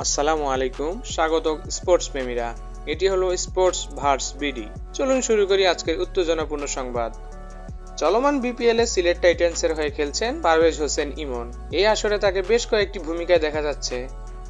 আসসালামু আলাইকুম, স্বাগত স্পোর্টস প্রেমীরা। এটি হলো স্পোর্টস ভার্স বিডি। চলুন শুরু করি আজকের উত্তেজনাপূর্ণ সংবাদ। চলমান বিপিএল এ সিলেট টাইটান্সের হয়ে খেলছেন পারভেজ হোসেন ইমন। এই আসরে তাকে বেশ কয়েকটি ভূমিকায় দেখা যাচ্ছে।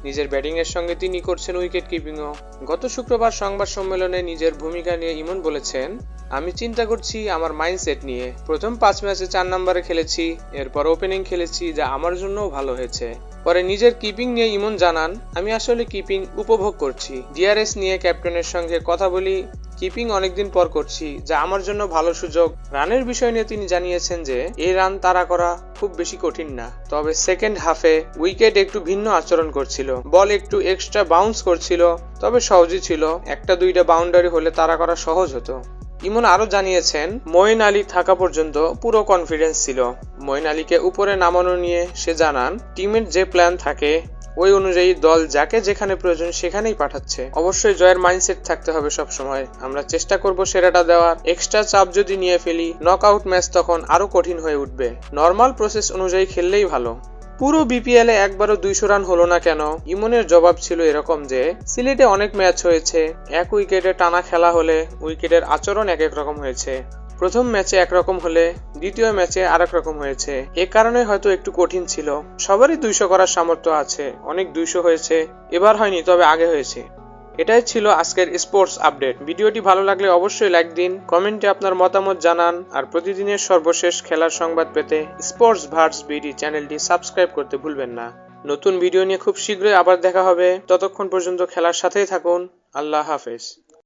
নিজের ব্যাটিং এর সঙ্গে তিনি করছেন উইকেট কিপিংও। গত শুক্রবার সংবাদ সম্মেলনে নিজের ভূমিকা নিয়ে ইমন বলেছেন, আমি চিন্তা করছি আমার মাইন্ডসেট নিয়ে। প্রথম 5 ম্যাচে 4 নম্বরে খেলেছি, এরপর ওপেনিং খেলেছি, যা আমার জন্যও ভালো হয়েছে। পরে নিজের কিপিং নিয়ে ইমন জানান, আমি আসলে কিপিং উপভোগ করছি। ডিআরএস নিয়ে ক্যাপ্টেনের সঙ্গে কথা বলি, কিপিং অনেকদিন পর করছি, যা আমার জন্য ভালো সুযোগ। রানের বিষয় নিয়ে তিনি জানিয়েছেন যে এই রান তাড়া করা খুব বেশি কঠিন না, তবে সেকেন্ড হাফে উইকেট একটু ভিন্ন আচরণ করছিল, বল একটু এক্সট্রা বাউন্স করছিল, তবে সহজই ছিল। একটা দুইটা বাউন্ডারি হলে তাড়া করা সহজ হতো। ইমন আরো জানিয়েছেন, মঈন আলী থাকা পর্যন্ত পুরো কনফিডেন্স ছিল। মঈন আলীকে উপরে নামানো নিয়ে সে জানান, টিমের যে প্ল্যান থাকে ওই অনুযায়ী দল যাকে যেখানে প্রয়োজন সেখানেই পাঠাচ্ছে। অবশ্যই জয়ের মাইন্ডসেট থাকতে হবে সব সময়। আমরা চেষ্টা করব সেরাটা দেওয়ার। এক্সট্রা চাপ যদি নিয়ে ফেলি, নকআউট ম্যাচ তখন আরো কঠিন হয়ে উঠবে। নর্মাল প্রসেস অনুযায়ী খেললেই ভালো। পুরো বিপিএল এ একবারও 200 রান হলো না কেন? ইমনের জবাব ছিল এরকম যে সিলেটে অনেক ম্যাচ হয়েছে, এক উইকেটে টানা খেলা হলে উইকেটের আচরণ এক এক রকম হয়েছে। প্রথম ম্যাচে একরকম হলে দ্বিতীয় ম্যাচে আরেক রকম হয়েছে। এ কারণে হয়তো একটু কঠিন ছিল। সবারই 200 করার সামর্থ্য আছে, অনেক 200 হয়েছে, এবার হয়নি তবে আগে হয়েছে। এটাই ছিল আজকের স্পোর্টস আপডেট। ভিডিওটি ভালো লাগলে অবশ্যই লাইক দিন, কমেন্টে আপনার মতামত জানান, আর প্রতিদিনের সর্বশেষ খেলার সংবাদ পেতে স্পোর্টস ভার্স বিডি চ্যানেলটি সাবস্ক্রাইব করতে ভুলবেন না। নতুন ভিডিও নিয়ে খুব শীঘ্রই আবার দেখা হবে। ততক্ষণ পর্যন্ত খেলার সাথেই থাকুন। আল্লাহ হাফেজ।